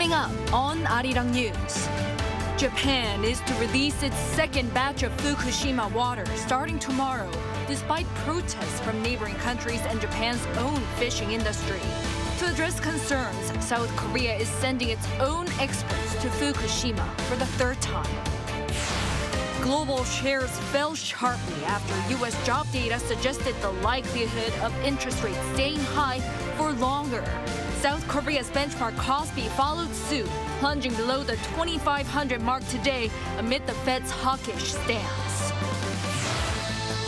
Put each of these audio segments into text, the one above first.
Coming up on Arirang News. Japan is to release its second batch of Fukushima water starting tomorrow, despite protests from neighboring countries and Japan's own fishing industry. To address concerns, South Korea is sending its own experts to Fukushima for the third time. Global shares fell sharply after U.S. job data suggested the likelihood of interest rates staying high for longer. South Korea's benchmark Kospi followed suit, plunging below the 2,500 mark today amid the Fed's hawkish stance.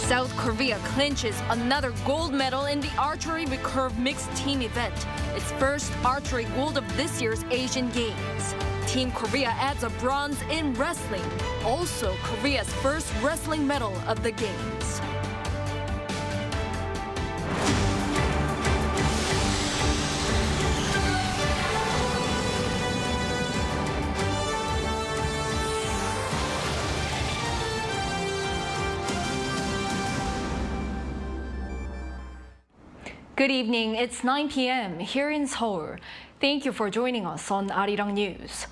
South Korea clinches another gold medal in the archery recurve mixed team event, its first archery gold of this year's Asian Games. Team Korea adds a bronze in wrestling, also Korea's first wrestling medal of the Games. Good evening. It's 9 p.m. here in Seoul. Thank you for joining us on Arirang News.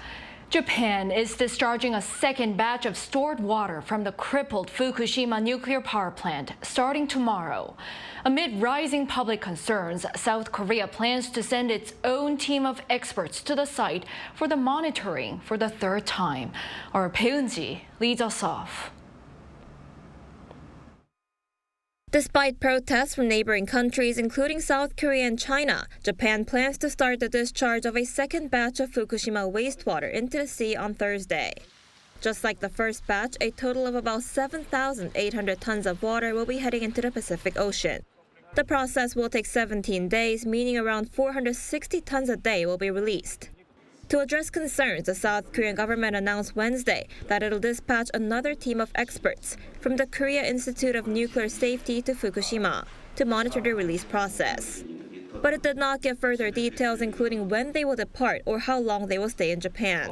Japan is discharging a second batch of stored water from the crippled Fukushima nuclear power plant starting tomorrow. Amid rising public concerns, South Korea plans to send its own team of experts to the site for the monitoring for the third time. Our Peunji leads us off. Despite protests from neighboring countries, including South Korea and China, Japan plans to start the discharge of a second batch of Fukushima wastewater into the sea on Thursday. Just like the first batch, a total of about 7,800 tons of water will be heading into the Pacific Ocean. The process will take 17 days, meaning around 460 tons a day will be released. To address concerns, the South Korean government announced Wednesday that it'll dispatch another team of experts from the Korea Institute of Nuclear Safety to Fukushima to monitor the release process. But it did not give further details, including when they will depart or how long they will stay in Japan.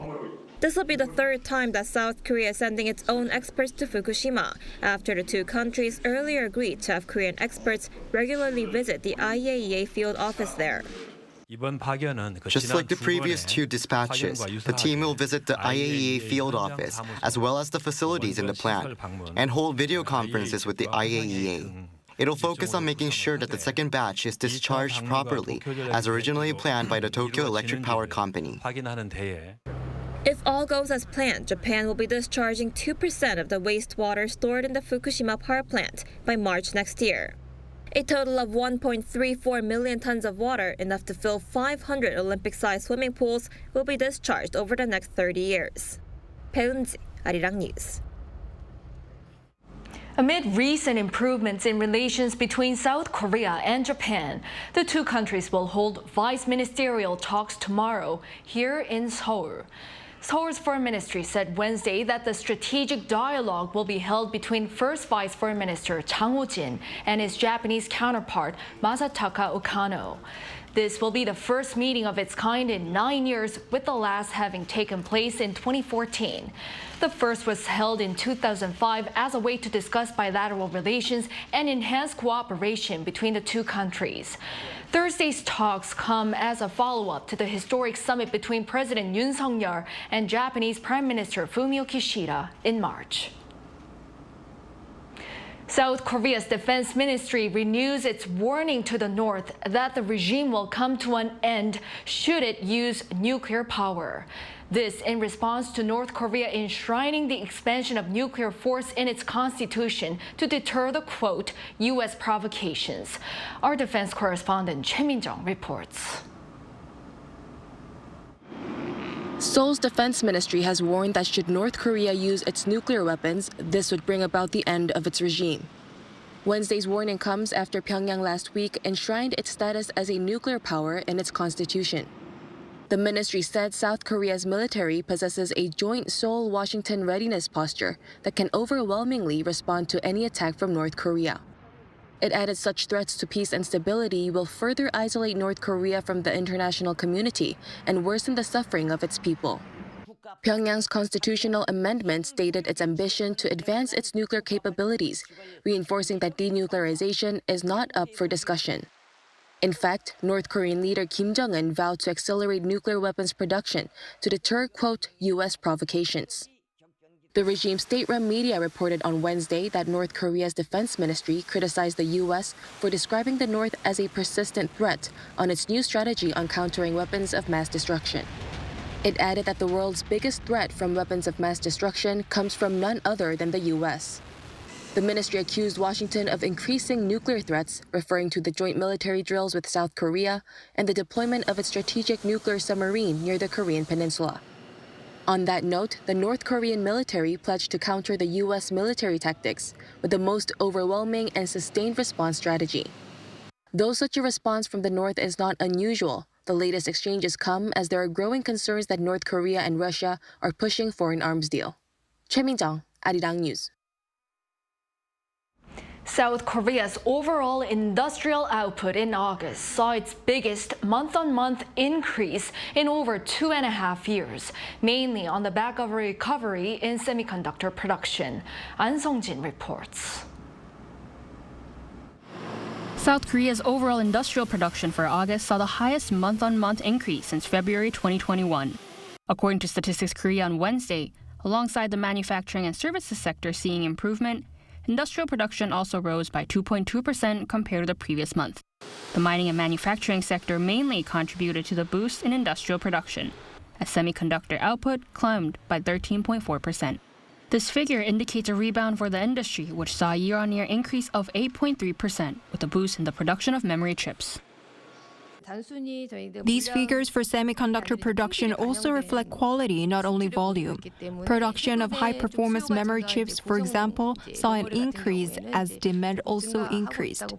This will be the third time that South Korea is sending its own experts to Fukushima, after the two countries earlier agreed to have Korean experts regularly visit the IAEA field office there. Just like the previous two dispatches, the team will visit the IAEA field office as well as the facilities in the plant and hold video conferences with the IAEA. It'll focus on making sure that the second batch is discharged properly as originally planned by the Tokyo Electric Power Company. If all goes as planned, Japan will be discharging 2% of the wastewater stored in the Fukushima power plant by March next year. A total of 1.34 million tons of water, enough to fill 500 Olympic-sized swimming pools, will be discharged over the next 30 years. Peunji, Arirang News. Amid recent improvements in relations between South Korea and Japan, the two countries will hold vice-ministerial talks tomorrow here in Seoul. Seoul's Foreign Ministry said Wednesday that the strategic dialogue will be held between First Vice Foreign Minister Chang Ho-jin and his Japanese counterpart Masataka Okano. This will be the first meeting of its kind in 9 years, with the last having taken place in 2014. The first was held in 2005 as a way to discuss bilateral relations and enhance cooperation between the two countries. Thursday's talks come as a follow-up to the historic summit between President Yoon Suk-yeol and Japanese Prime Minister Fumio Kishida in March. South Korea's defense ministry renews its warning to the North that the regime will come to an end should it use nuclear power. This in response to North Korea enshrining the expansion of nuclear force in its constitution to deter the, quote, U.S. provocations. Our defense correspondent Choi Min-jung reports. Seoul's defense ministry has warned that should North Korea use its nuclear weapons, this would bring about the end of its regime. Wednesday's warning comes after Pyongyang last week enshrined its status as a nuclear power in its constitution. The ministry said South Korea's military possesses a joint Seoul-Washington readiness posture that can overwhelmingly respond to any attack from North Korea. It added such threats to peace and stability will further isolate North Korea from the international community and worsen the suffering of its people. Pyongyang's constitutional amendment stated its ambition to advance its nuclear capabilities, reinforcing that denuclearization is not up for discussion. In fact, North Korean leader Kim Jong-un vowed to accelerate nuclear weapons production to deter, quote, U.S. provocations. The regime's state-run media reported on Wednesday that North Korea's defense ministry criticized the U.S. for describing the North as a persistent threat on its new strategy on countering weapons of mass destruction. It added that the world's biggest threat from weapons of mass destruction comes from none other than the U.S. The ministry accused Washington of increasing nuclear threats, referring to the joint military drills with South Korea and the deployment of its strategic nuclear submarine near the Korean peninsula. On that note, the North Korean military pledged to counter the U.S. military tactics with the most overwhelming and sustained response strategy. Though such a response from the North is not unusual, the latest exchanges come as there are growing concerns that North Korea and Russia are pushing for an arms deal. Choi Min-jung, Arirang News. South Korea's overall industrial output in August saw its biggest month-on-month increase in over 2.5 years, mainly on the back of a recovery in semiconductor production. An Sung-jin reports. South Korea's overall industrial production for August saw the highest month-on-month increase since February 2021. According to Statistics Korea on Wednesday, alongside the manufacturing and services sector seeing improvement, industrial production also rose by 2.2% compared to the previous month. The mining and manufacturing sector mainly contributed to the boost in industrial production, as semiconductor output climbed by 13.4%. This figure indicates a rebound for the industry, which saw a year-on-year increase of 8.3%, with a boost in the production of memory chips. These figures for semiconductor production also reflect quality, not only volume. Production of high-performance memory chips, for example, saw an increase as demand also increased.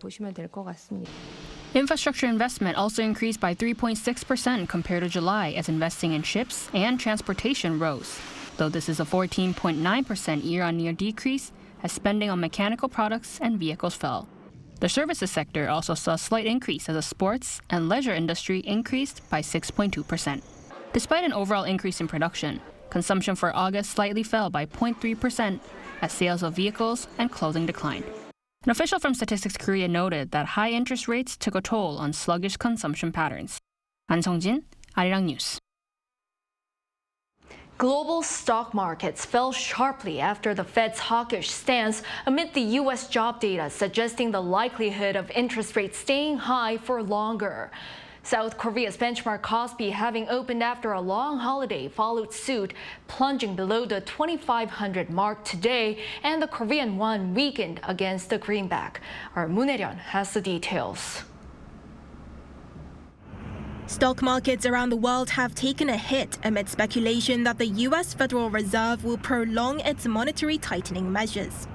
Infrastructure investment also increased by 3.6% compared to July as investing in chips and transportation rose, though this is a 14.9% year-on-year decrease as spending on mechanical products and vehicles fell. The services sector also saw a slight increase as the sports and leisure industry increased by 6.2%. Despite an overall increase in production, consumption for August slightly fell by 0.3% as sales of vehicles and clothing declined. An official from Statistics Korea noted that high interest rates took a toll on sluggish consumption patterns. An Sung-jin, Arirang News. Global stock markets fell sharply after the Fed's hawkish stance amid the U.S. job data suggesting the likelihood of interest rates staying high for longer. South Korea's benchmark Kospi, having opened after a long holiday, followed suit, plunging below the 2,500 mark today, and the Korean won weakened against the greenback. Our Moon Hae-ryun has the details. Stock markets around the world have taken a hit amid speculation that the U.S. Federal Reserve will prolong its monetary tightening measures.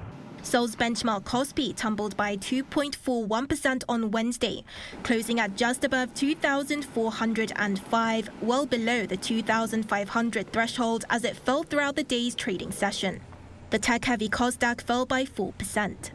Seoul's benchmark Kospi tumbled by 2.41% on Wednesday, closing at just above 2,405, well below the 2,500 threshold as it fell throughout the day's trading session. The tech-heavy Kosdaq fell by 4%.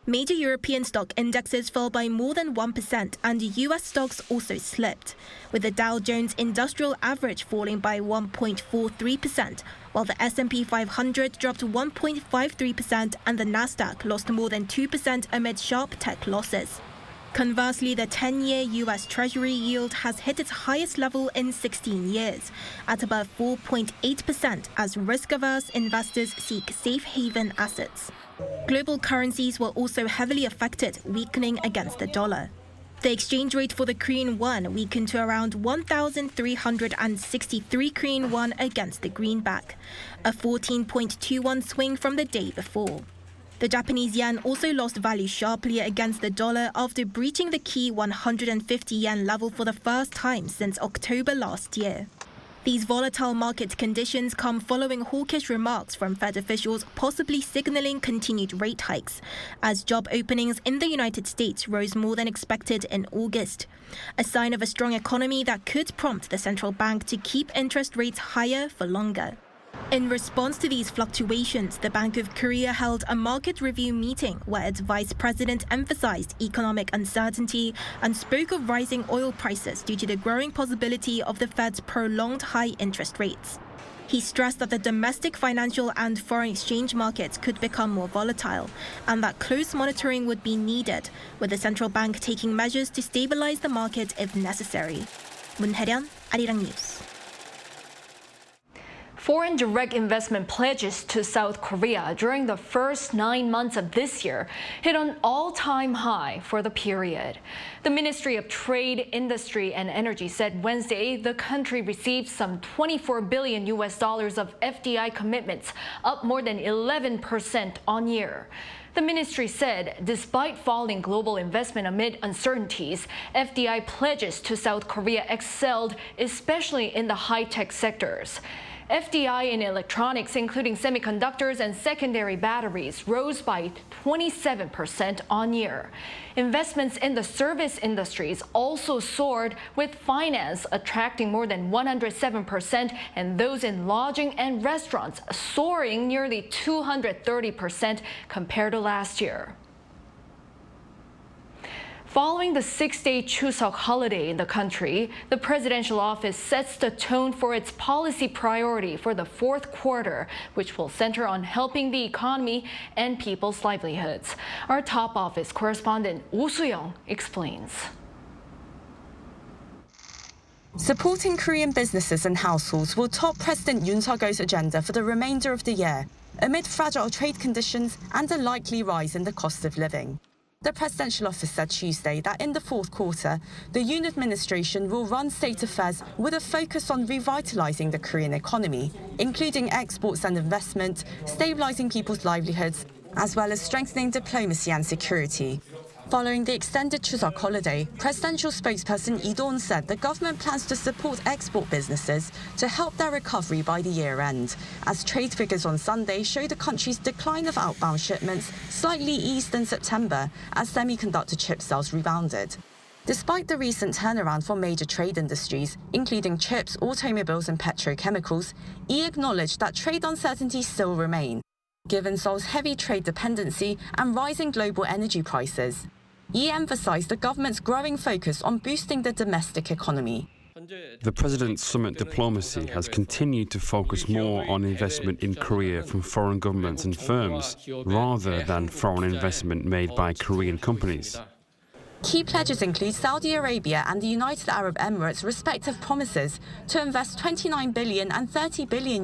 Major European stock indexes fell by more than 1%, and U.S. stocks also slipped, with the Dow Jones Industrial Average falling by 1.43%, while the S&P 500 dropped 1.53% and the Nasdaq lost more than 2% amid sharp tech losses. Conversely, the 10-year U.S. Treasury yield has hit its highest level in 16 years, at above 4.8% as risk-averse investors seek safe haven assets. Global currencies were also heavily affected, weakening against the dollar. The exchange rate for the Korean won weakened to around 1,363 Korean won against the greenback, a 14.21 swing from the day before. The Japanese yen also lost value sharply against the dollar after breaching the key 150 yen level for the first time since October last year. These volatile market conditions come following hawkish remarks from Fed officials possibly signaling continued rate hikes, as job openings in the United States rose more than expected in August, a sign of a strong economy that could prompt the central bank to keep interest rates higher for longer. In response to these fluctuations, the Bank of Korea held a market review meeting where its vice president emphasized economic uncertainty and spoke of rising oil prices due to the growing possibility of the Fed's prolonged high interest rates. He stressed that the domestic financial and foreign exchange markets could become more volatile and that close monitoring would be needed, with the central bank taking measures to stabilize the market if necessary. 문혜련, Arirang News. Foreign direct investment pledges to South Korea during the first 9 months of this year hit an all-time high for the period. The Ministry of Trade, Industry and Energy said Wednesday the country received some $24 billion of FDI commitments, up more than 11% on year. The ministry said despite falling global investment amid uncertainties, FDI pledges to South Korea excelled, especially in the high-tech sectors. FDI in electronics, including semiconductors and secondary batteries, rose by 27% on year. Investments in the service industries also soared, with finance attracting more than 107% and those in lodging and restaurants soaring nearly 230% compared to last year. Following the 6-day Chuseok holiday in the country, the presidential office sets the tone for its policy priority for the fourth quarter, which will center on helping the economy and people's livelihoods. Our top office correspondent Oh Soo-young explains. Supporting Korean businesses and households will top President Yoon Suk-yeol's agenda for the remainder of the year, amid fragile trade conditions and a likely rise in the cost of living. The presidential office said Tuesday that in the fourth quarter, the Yoon administration will run state affairs with a focus on revitalizing the Korean economy, including exports and investment, stabilizing people's livelihoods, as well as strengthening diplomacy and security. Following the extended Chuseok holiday, presidential spokesperson Lee said the government plans to support export businesses to help their recovery by the year end, as trade figures on Sunday show the country's decline of outbound shipments slightly eased in September as semiconductor chip sales rebounded. Despite the recent turnaround for major trade industries, including chips, automobiles and petrochemicals, Lee acknowledged that trade uncertainties still remain, given Seoul's heavy trade dependency and rising global energy prices. He emphasized the government's growing focus on boosting the domestic economy. The President's summit diplomacy has continued to focus more on investment in Korea from foreign governments and firms, rather than foreign investment made by Korean companies. Key pledges include Saudi Arabia and the United Arab Emirates' respective promises to invest $29 billion and $30 billion,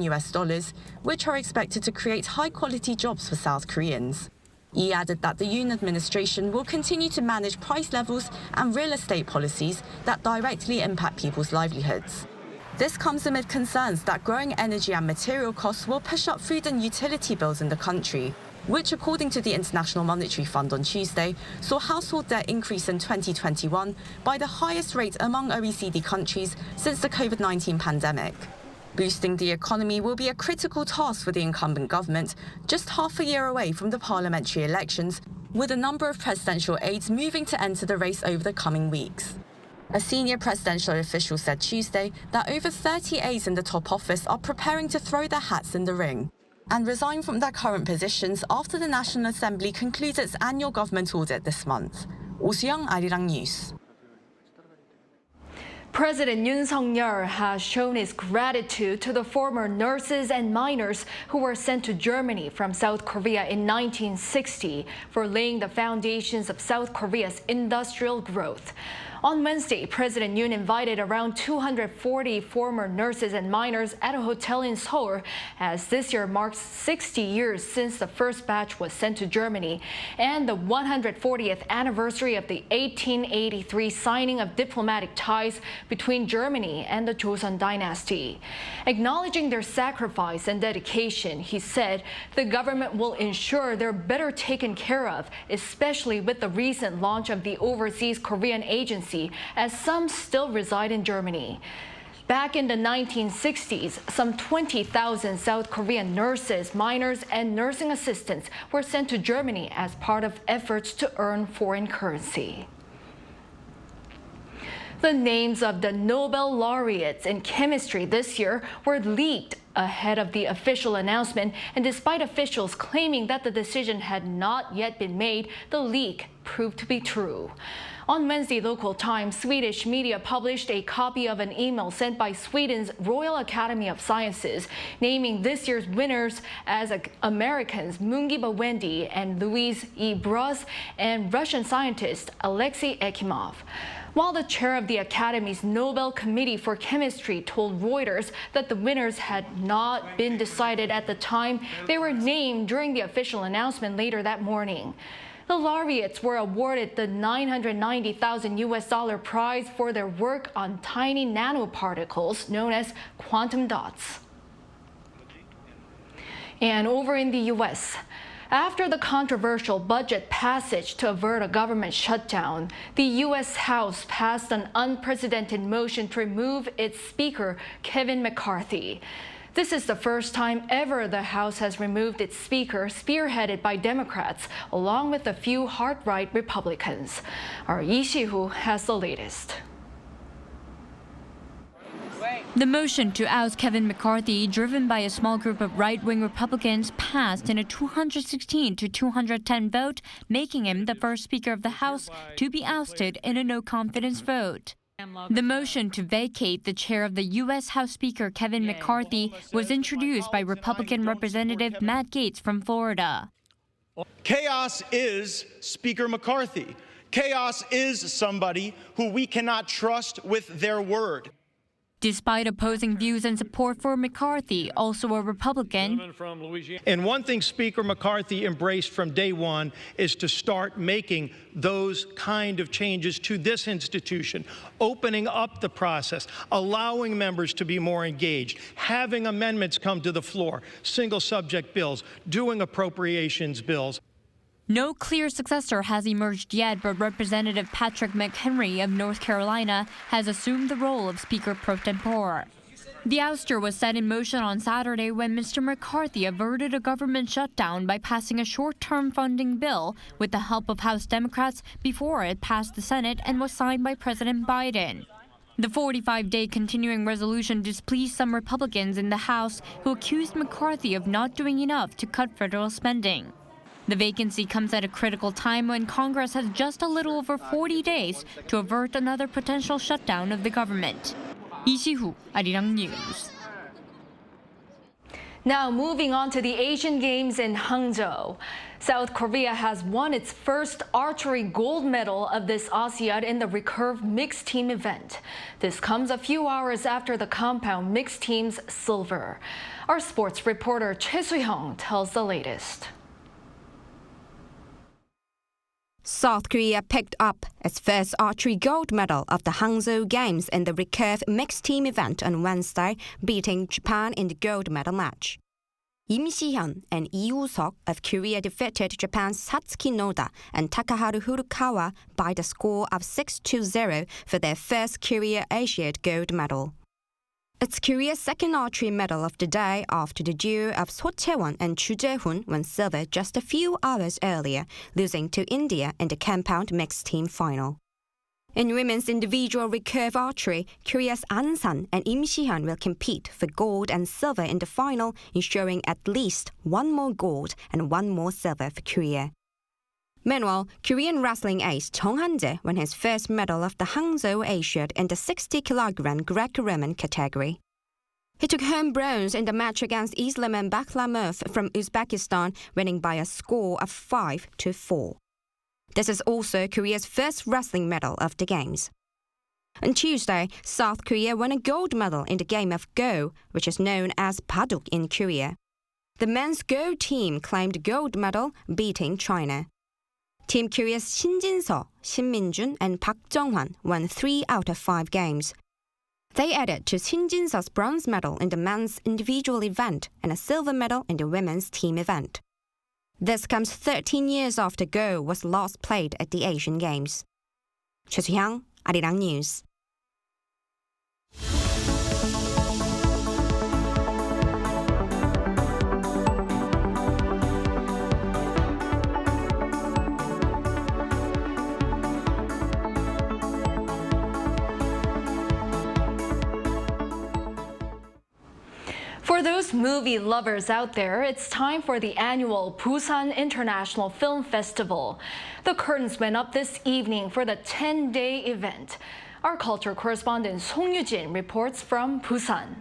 which are expected to create high-quality jobs for South Koreans. He added that the Yoon administration will continue to manage price levels and real estate policies that directly impact people's livelihoods. This comes amid concerns that growing energy and material costs will push up food and utility bills in the country, which, according to the International Monetary Fund on Tuesday, saw household debt increase in 2021 by the highest rate among OECD countries since the COVID-19 pandemic. Boosting the economy will be a critical task for the incumbent government, just half a year away from the parliamentary elections, with a number of presidential aides moving to enter the race over the coming weeks. A senior presidential official said Tuesday that over 30 aides in the top office are preparing to throw their hats in the ring and resign from their current positions after the National Assembly concludes its annual government audit this month. Oh Soo-young, Arirang News. President Yoon Suk-yeol has shown his gratitude to the former nurses and miners who were sent to Germany from South Korea in 1960 for laying the foundations of South Korea's industrial growth. On Wednesday, President Yoon invited around 240 former nurses and miners at a hotel in Seoul, as this year marks 60 years since the first batch was sent to Germany and the 140th anniversary of the 1883 signing of diplomatic ties between Germany and the Joseon dynasty. Acknowledging their sacrifice and dedication, he said the government will ensure they're better taken care of, especially with the recent launch of the Overseas Korean Agency, as some still reside in Germany. Back in the 1960s, some 20,000 South Korean nurses, miners, and nursing assistants were sent to Germany as part of efforts to earn foreign currency. The names of the Nobel laureates in chemistry this year were leaked ahead of the official announcement, and despite officials claiming that the decision had not yet been made, the leak proved to be true. On Wednesday local time, Swedish media published a copy of an email sent by Sweden's Royal Academy of Sciences, naming this year's winners as Americans Mungiba Wendy and Louise E. Bruss and Russian scientist Alexei Ekimov. While the chair of the Academy's Nobel Committee for Chemistry told Reuters that the winners had not been decided at the time they were named during the official announcement later that morning. The laureates were awarded the $990,000 prize for their work on tiny nanoparticles known as quantum dots. And over in the U.S., after the controversial budget passage to avert a government shutdown, the U.S. House passed an unprecedented motion to remove its Speaker, Kevin McCarthy. This is the first time ever the House has removed its Speaker, spearheaded by Democrats, along with a few hard-right Republicans. Our Lee Si-hoo has the latest. The motion to oust Kevin McCarthy, driven by a small group of right-wing Republicans, passed in a 216 to 210 vote, making him the first Speaker of the House to be ousted in a no-confidence vote. The motion to vacate the chair of the U.S. House Speaker Kevin McCarthy was introduced by Republican Representative Matt Gaetz from Florida. Chaos is Speaker McCarthy. Chaos is somebody who we cannot trust with their word. Despite opposing views and support for McCarthy, also a Republican. And one thing Speaker McCarthy embraced from day one is to start making those kind of changes to this institution, opening up the process, allowing members to be more engaged, having amendments come to the floor, single subject bills, doing appropriations bills. No clear successor has emerged yet, but Representative Patrick McHenry of North Carolina has assumed the role of Speaker pro tempore. The ouster was set in motion on Saturday when Mr. McCarthy averted a government shutdown by passing a short-term funding bill with the help of House Democrats before it passed the Senate and was signed by President Biden. The 45-day continuing resolution displeased some Republicans in the House who accused McCarthy of not doing enough to cut federal spending. The vacancy comes at a critical time when Congress has just a little over 40 days to avert another potential shutdown of the government. Lee Si-hoo, Arirang News. Now moving on to the Asian Games in Hangzhou. South Korea has won its first archery gold medal of this Asiad in the recurve mixed team event. This comes a few hours after the compound mixed team's silver. Our sports reporter Choi Soo-hyung tells the latest. South Korea picked up its first archery gold medal of the Hangzhou Games in the recurve mixed team event on Wednesday, beating Japan in the gold medal match. Im Si-hyun and Lee Woo-seok of Korea defeated Japan's Satsuki Noda and Takaharu Furukawa by the score of 6-0 for their first Korea Asiad gold medal. It's Korea's second archery medal of the day after the duo of So Chae-won and Chu Jae-hoon won silver just a few hours earlier, losing to India in the compound mixed team final. In women's individual recurve archery, Korea's An San and Im Si-hyun will compete for gold and silver in the final, ensuring at least one more gold and one more silver for Korea. Meanwhile, Korean wrestling ace Chong Han-jae won his first medal of the Hangzhou Asiad in the 60kg Greco-Roman category. He took home bronze in the match against Islam Baklamov from Uzbekistan, winning by a score of 5-4. This is also Korea's first wrestling medal of the Games. On Tuesday, South Korea won a gold medal in the game of Go, which is known as Baduk in Korea. The men's Go team claimed gold medal, beating China. Team Korea's Shin Jin-seo, Shin Min-jun, and Park Jung-hwan won 3 out of 5 games. They added to Shin Jin-seo's bronze medal in the men's individual event and a silver medal in the women's team event. This comes 13 years after Go was last played at the Asian Games. Choi Soo-hyung, Arirang News. For those movie lovers out there, it's time for the annual Busan International Film Festival. The curtains went up this evening for the 10-day event. Our culture correspondent Song Yoo-jin reports from Busan.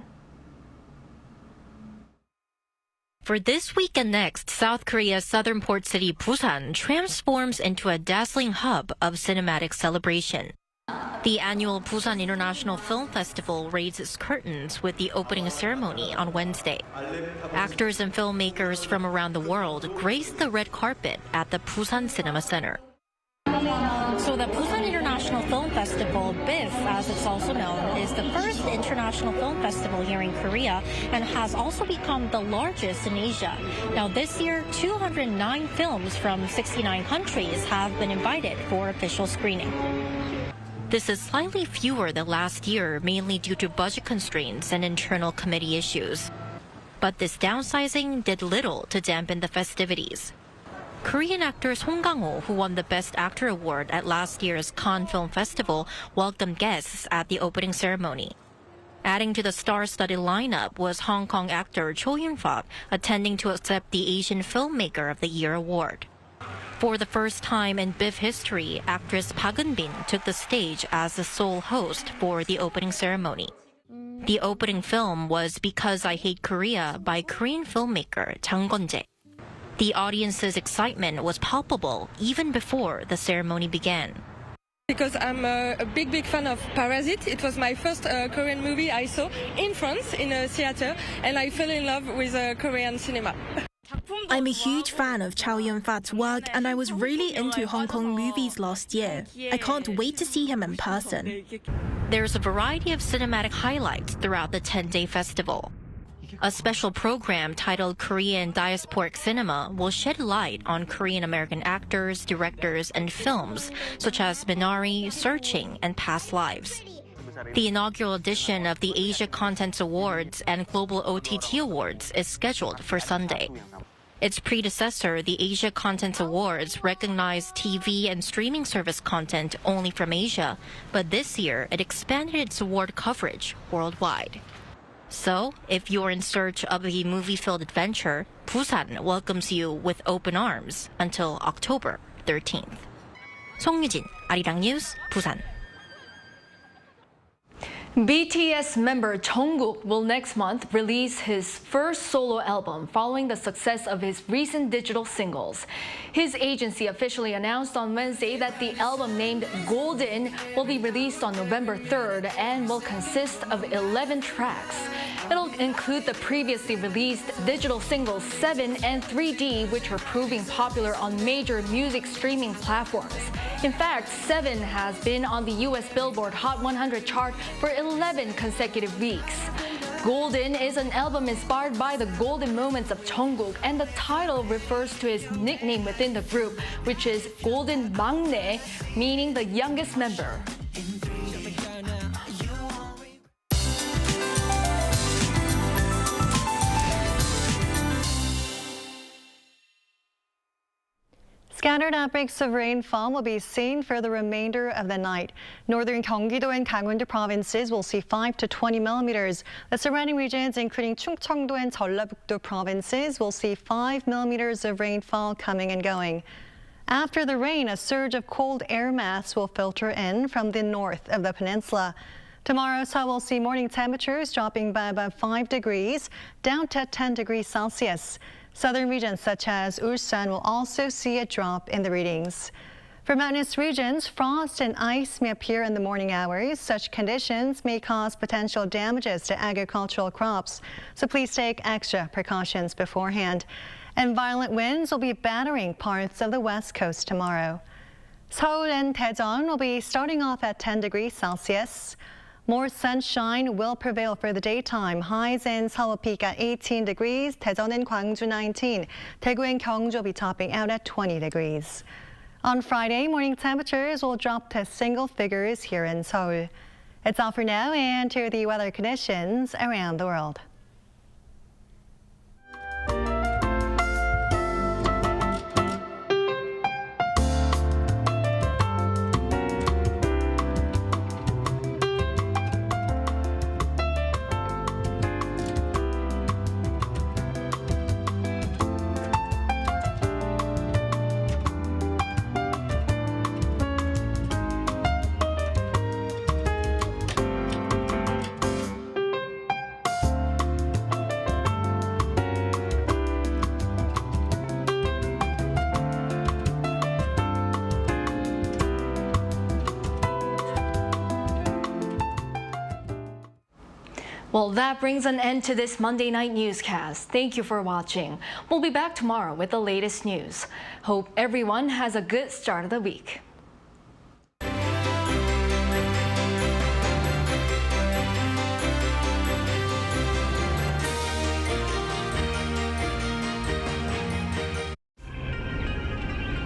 For this week and next, South Korea's southern port city Busan transforms into a dazzling hub of cinematic celebration. The annual Busan International Film Festival raised its curtains with the opening ceremony on Wednesday. Actors and filmmakers from around the world graced the red carpet at the Busan Cinema Center. So the Busan International Film Festival, BIF as it's also known, is the first international film festival here in Korea and has also become the largest in Asia. Now this year, 209 films from 69 countries have been invited for official screening. This is slightly fewer than last year, mainly due to budget constraints and internal committee issues. But this downsizing did little to dampen the festivities. Korean actor Song Kang-ho, who won the Best Actor award at last year's Cannes Film Festival, welcomed guests at the opening ceremony. Adding to the star-studded lineup was Hong Kong actor Cho Yun-fat, attending to accept the Asian Filmmaker of the Year award. For the first time in BIF history, actress Park Eun-bin took the stage as the sole host for the opening ceremony. The opening film was Because I Hate Korea by Korean filmmaker Jang Gon-jae. The audience's excitement was palpable even before the ceremony began. Because I'm a big fan of Parasite. It was my first Korean movie I saw in France in a theater, and I fell in love with Korean cinema. I'm a huge fan of Chow Yun-fat's work, and I was really into Hong Kong movies last year. I can't wait to see him in person. There's a variety of cinematic highlights throughout the 10-day festival. A special program titled Korean Diasporic Cinema will shed light on Korean-American actors, directors, and films such as Minari, Searching, and Past Lives. The inaugural edition of the Asia Contents Awards and Global OTT Awards is scheduled for Sunday. Its predecessor, the Asia Contents Awards, recognized TV and streaming service content only from Asia, but this year it expanded its award coverage worldwide. So, if you're in search of a movie-filled adventure, Busan welcomes you with open arms until October 13th. Song Yoo-jin, Arirang News, Busan. BTS member Jungkook will next month release his first solo album following the success of his recent digital singles. His agency officially announced on Wednesday that the album named Golden will be released on November 3rd and will consist of 11 tracks. It'll include the previously released digital singles 7 and 3D, which are proving popular on major music streaming platforms. In fact, 7 has been on the US Billboard Hot 100 chart for 11 consecutive weeks. Golden is an album inspired by the golden moments of Jungkook, and the title refers to his nickname within the group, which is Golden Maknae, meaning the youngest member. Scattered outbreaks of rainfall will be seen for the remainder of the night. Northern Gyeonggi-do and Gangwon-do provinces will see 5 to 20 millimeters. The surrounding regions, including Chungcheong-do and Jeollabuk-do provinces, will see 5 millimeters of rainfall coming and going. After the rain, a surge of cold air mass will filter in from the north of the peninsula. Tomorrow, Seoul will see morning temperatures dropping by about 5 degrees, down to 10 degrees Celsius. Southern regions such as Ulsan will also see a drop in the readings. For mountainous regions, frost and ice may appear in the morning hours. Such conditions may cause potential damages to agricultural crops, so please take extra precautions beforehand. And violent winds will be battering parts of the west coast tomorrow. Seoul and Daejeon will be starting off at 10 degrees Celsius. More sunshine will prevail for the daytime. Highs in Seoul will peak at 18 degrees, Daejeon and Gwangju 19. Daegu and Gyeongju will be topping out at 20 degrees. On Friday, morning temperatures will drop to single figures here in Seoul. It's all for now, and to the weather conditions around the world. Well, that brings an end to this Monday night newscast. Thank you for watching. We'll be back tomorrow with the latest news. Hope everyone has a good start of the week.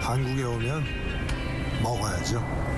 한국에 오면 먹어야죠.